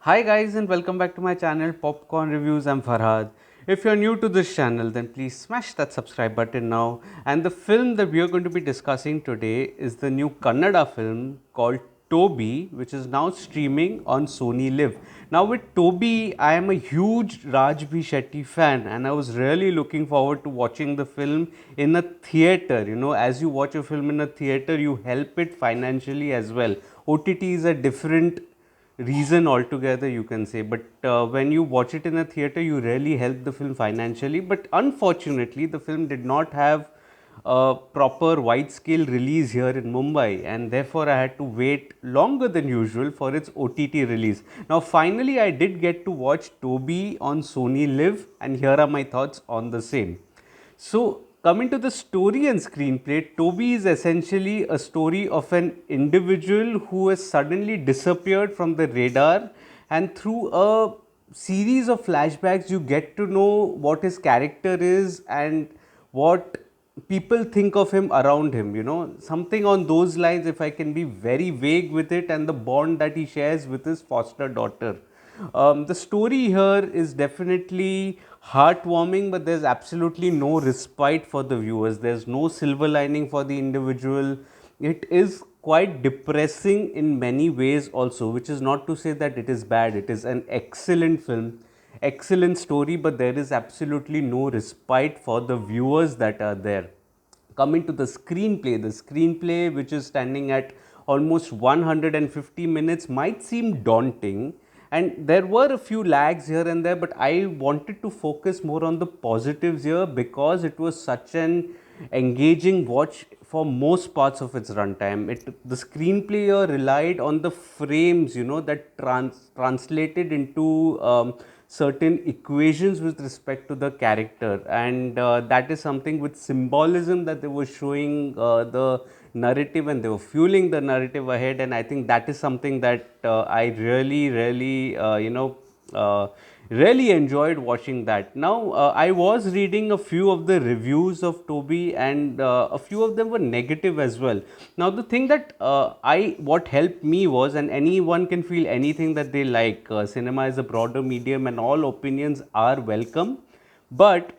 Hi guys and welcome back to my channel Popcorn Reviews. I'm Farhad. If you're new to this channel then please smash that subscribe button now. And the film that we are going to be discussing today is the new Kannada film called Toby, which is now streaming on Sony Live. Now with Toby, I am a huge Raj B. Shetty fan and I was really looking forward to watching the film in a theatre. You know, as you watch a film in a theatre, you help it financially as well. OTT is a different reason altogether, you can say, but when you watch it in a theater you really help the film financially. But unfortunately the film did not have a proper wide scale release here in Mumbai, and therefore I had to wait longer than usual for its OTT release. Now finally I did get to watch Toby on Sony Live, and here are my thoughts on the same. So, coming to the story and screenplay, Toby is essentially a story of an individual who has suddenly disappeared from the radar, and through a series of flashbacks, you get to know what his character is and what people think of him around him, something on those lines, if I can be very vague with it, and the bond that he shares with his foster daughter. The story here is definitely heartwarming, but there's absolutely no respite for the viewers. There's no silver lining for the individual. It is quite depressing in many ways, also, which is not to say that it is bad. It is an excellent film, excellent story, but there is absolutely no respite for the viewers that are there. Coming to the screenplay, which is standing at almost 150 minutes, might seem daunting, and there were a few lags here and there, but I wanted to focus more on the positives here because it was such an engaging watch for most parts of its runtime. The screenplay here relied on the frames, that translated into certain equations with respect to the character, and that is something with symbolism that they were showing the narrative, and they were fueling the narrative ahead. And I think that is something that I really uh, really enjoyed watching that. Now I was reading a few of the reviews of Toby, and a few of them were negative as well. Now the thing that I what helped me was, and anyone can feel anything that they like, cinema is a broader medium and all opinions are welcome, but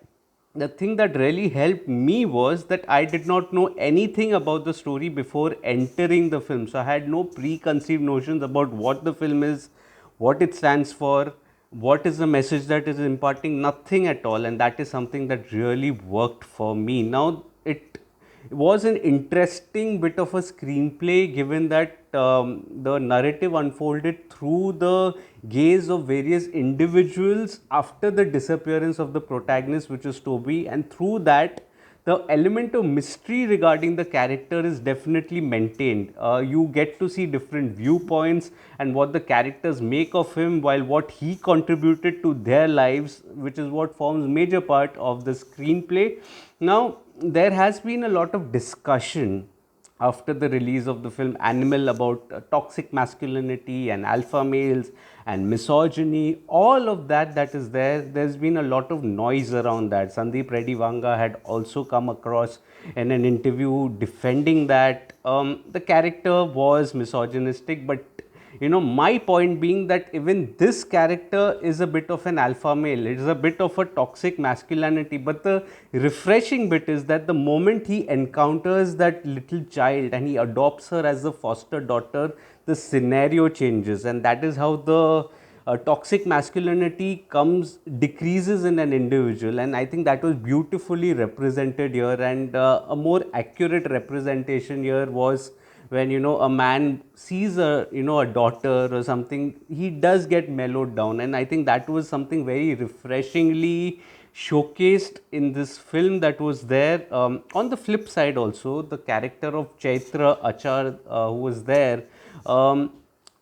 the thing that really helped me was that I did not know anything about the story before entering the film. So I had no preconceived notions about what the film is, what it stands for, what is the message that is imparting, nothing at all. And that is something that really worked for me. Now, it was an interesting bit of a screenplay, given that the narrative unfolded through the gaze of various individuals after the disappearance of the protagonist, which is Toby, and through that the element of mystery regarding the character is definitely maintained. You get to see different viewpoints and what the characters make of him, while what he contributed to their lives, which is what forms major part of the screenplay. Now, there has been a lot of discussion after the release of the film Animal about toxic masculinity and alpha males and misogyny, all of that is there. There's been a lot of noise around that. Sandeep Reddy Vanga had also come across in an interview defending that the character was misogynistic, but my point being that even this character is a bit of an alpha male, it is a bit of a toxic masculinity. But the refreshing bit is that the moment he encounters that little child and he adopts her as a foster daughter, the scenario changes, and that is how the toxic masculinity decreases in an individual. And I think that was beautifully represented here, and a more accurate representation here was when a man sees a daughter or something, he does get mellowed down. And I think that was something very refreshingly showcased in this film that was there. On the flip side also, the character of Chaithra, Achar, who was there,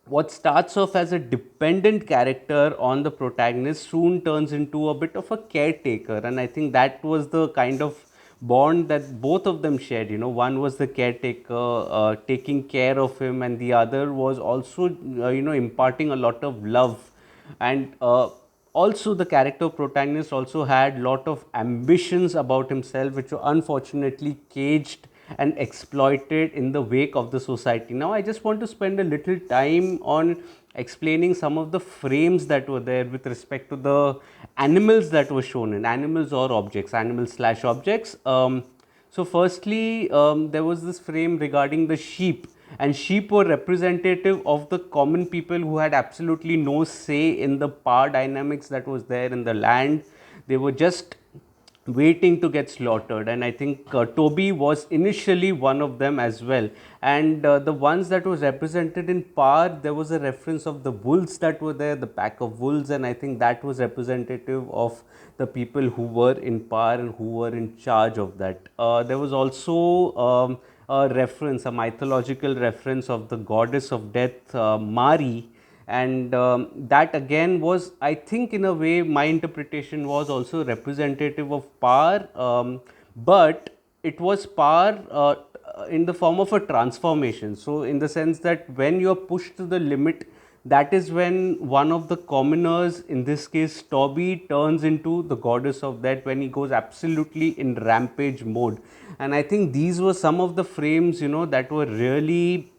what starts off as a dependent character on the protagonist soon turns into a bit of a caretaker. And I think that was the kind of bond that both of them shared. One was the caretaker, taking care of him, and the other was also imparting a lot of love. And also the character protagonist also had lot of ambitions about himself, which were unfortunately caged and exploited in the wake of the society. Now, I just want to spend a little time on explaining some of the frames that were there with respect to the animals that were shown in animals or objects, animals slash objects. So, firstly, there was this frame regarding the sheep, and sheep were representative of the common people who had absolutely no say in the power dynamics that was there in the land. They were just waiting to get slaughtered, and I think Toby was initially one of them as well. And the ones that was represented in power, there was a reference of the wolves that were there, the pack of wolves, and I think that was representative of the people who were in power and who were in charge of that. There was also a reference, a mythological reference of the goddess of death, Mari, and that again was, I think, in a way, my interpretation was also representative of power, but it was power in the form of a transformation. So in the sense that when you are pushed to the limit, that is when one of the commoners, in this case Toby, turns into the goddess of that, when he goes absolutely in rampage mode. And I think these were some of the frames, that were really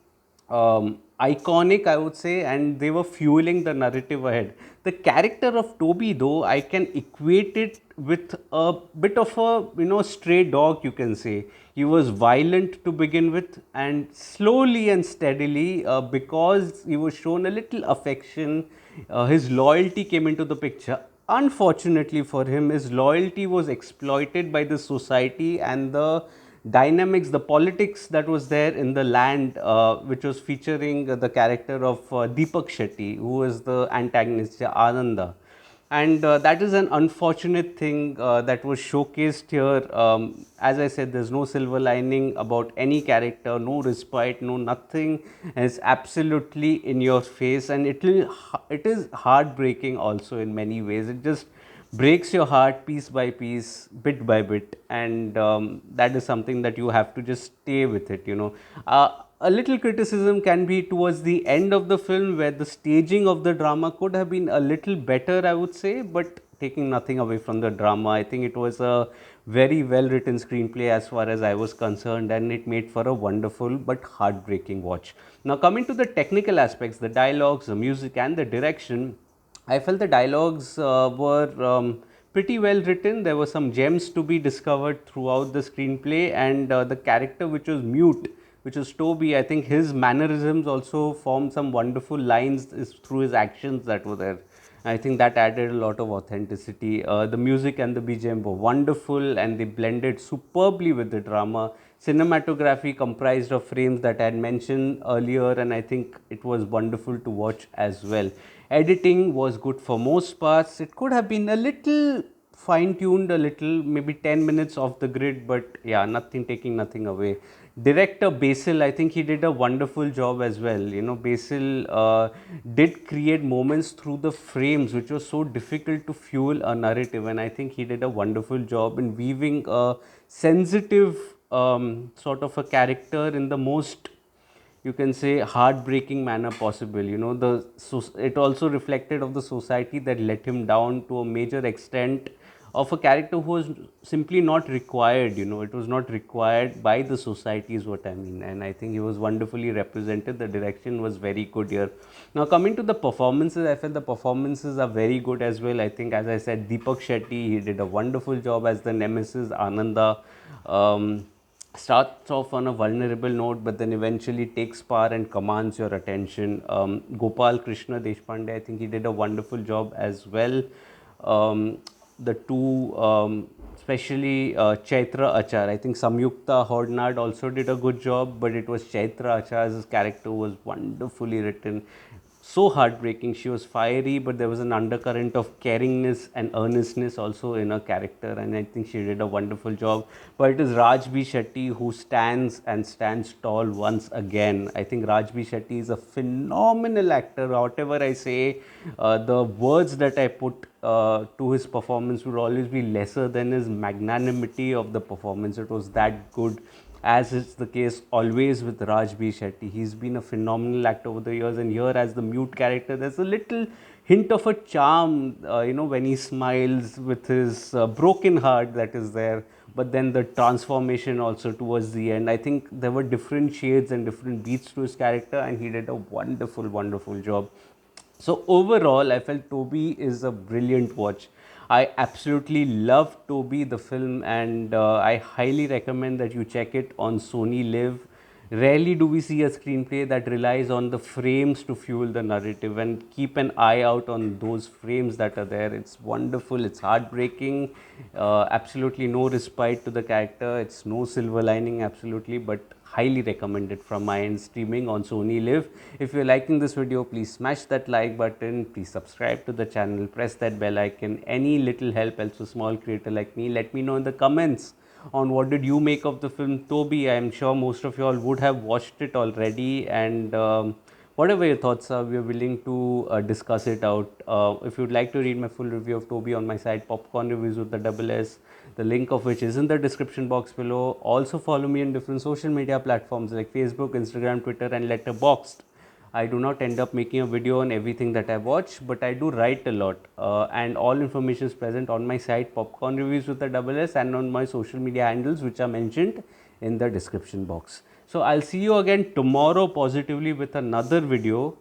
iconic, I would say, and they were fueling the narrative ahead. The character of Toby, though, I can equate it with a bit of a stray dog, you can say. He was violent to begin with, and slowly and steadily, because he was shown a little affection, his loyalty came into the picture. Unfortunately for him, his loyalty was exploited by the society and the dynamics, the politics that was there in the land, which was featuring the character of Deepak Shetty, who was the antagonist, Ananda. And that is an unfortunate thing that was showcased here. As I said, there's no silver lining about any character, no respite, no nothing. It's absolutely in your face, and it is heartbreaking also in many ways. It just breaks your heart piece by piece, bit by bit, and that is something that you have to just stay with it. A little criticism can be towards the end of the film, where the staging of the drama could have been a little better, I would say, but taking nothing away from the drama, I think it was a very well written screenplay as far as I was concerned, and it made for a wonderful but heartbreaking watch. Now, coming to the technical aspects, the dialogues, the music, and the direction, I felt the dialogues were pretty well written. There were some gems to be discovered throughout the screenplay, and the character which was mute, which was Toby, I think his mannerisms also formed some wonderful lines through his actions that were there. I think that added a lot of authenticity. The music and the BGM were wonderful, and they blended superbly with the drama. Cinematography comprised of frames that I had mentioned earlier, and I think it was wonderful to watch as well. Editing was good for most parts. It could have been a little fine tuned, a little, maybe 10 minutes off the grid, but yeah, nothing, taking nothing away. Director Basil, I think he did a wonderful job as well. Basil did create moments through the frames which was so difficult to fuel a narrative, and I think he did a wonderful job in weaving a sensitive sort of a character in the most, you can say, heartbreaking manner possible. It also reflected of the society that let him down to a major extent, of a character who was simply not required. It was not required by the society, is what I mean, and I think he was wonderfully represented. The direction was very good here. Now, coming to the performances, I felt the performances are very good as well. I think, as I said, Deepak Shetty, he did a wonderful job as the nemesis Ananda. Starts off on a vulnerable note, but then eventually takes power and commands your attention. Gopal Krishna Deshpande, I think he did a wonderful job as well. The two, especially Chaithra Achar, I think Samyukta Hornad also did a good job, but it was Chaithra Achar's character was wonderfully written. So heartbreaking. She was fiery, but there was an undercurrent of caringness and earnestness also in her character, and I think she did a wonderful job. But it is Raj B. Shetty who stands tall once again. I think Raj B. Shetty is a phenomenal actor. Whatever I say, the words that I put to his performance would always be lesser than his magnanimity of the performance. It was that good, as is the case always with Raj B. Shetty. He's been a phenomenal actor over the years, and here as the mute character, there's a little hint of a charm, when he smiles with his broken heart that is there but then the transformation also towards the end. I think there were different shades and different beats to his character, and he did a wonderful, wonderful job. So overall, I felt Toby is a brilliant watch. I absolutely love Toby the film, and I highly recommend that you check it on Sony Live. Rarely do we see a screenplay that relies on the frames to fuel the narrative, and keep an eye out on those frames that are there. It's wonderful, it's heartbreaking, absolutely no respite to the character, it's no silver lining, absolutely, but highly recommended from my end, streaming on Sony Live. If you're liking this video, please smash that like button, please subscribe to the channel, press that bell icon. Any little help helps a small creator like me. Let me know in the comments on what did you make of the film Toby. I am sure most of you all would have watched it already, and whatever your thoughts are, we are willing to discuss it out. If you'd like to read my full review of Toby on my site, Popcorn Reviews with the double S, the link of which is in the description box below. Also follow me on different social media platforms like Facebook, Instagram, Twitter, and Letterboxd. I do not end up making a video on everything that I watch, but I do write a lot, and all information is present on my site Popcorn Reviews with the double S, and on my social media handles, which are mentioned in the description box. So I'll see you again tomorrow positively with another video.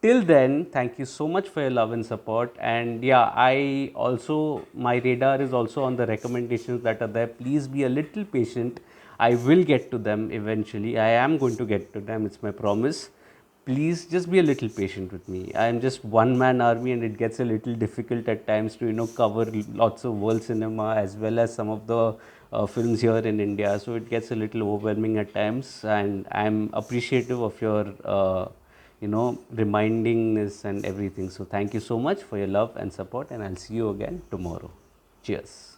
Till then, thank you so much for your love and support. And yeah, I also, my radar is also on the recommendations that are there. Please be a little patient. I will get to them eventually. I am going to get to them, it's my promise. Please just be a little patient with me. I am just one man army, and it gets a little difficult at times to cover lots of world cinema as well as some of the films here in India. So it gets a little overwhelming at times, and I'm appreciative of your reminding this and everything. So thank you so much for your love and support, and I'll see you again tomorrow. Cheers.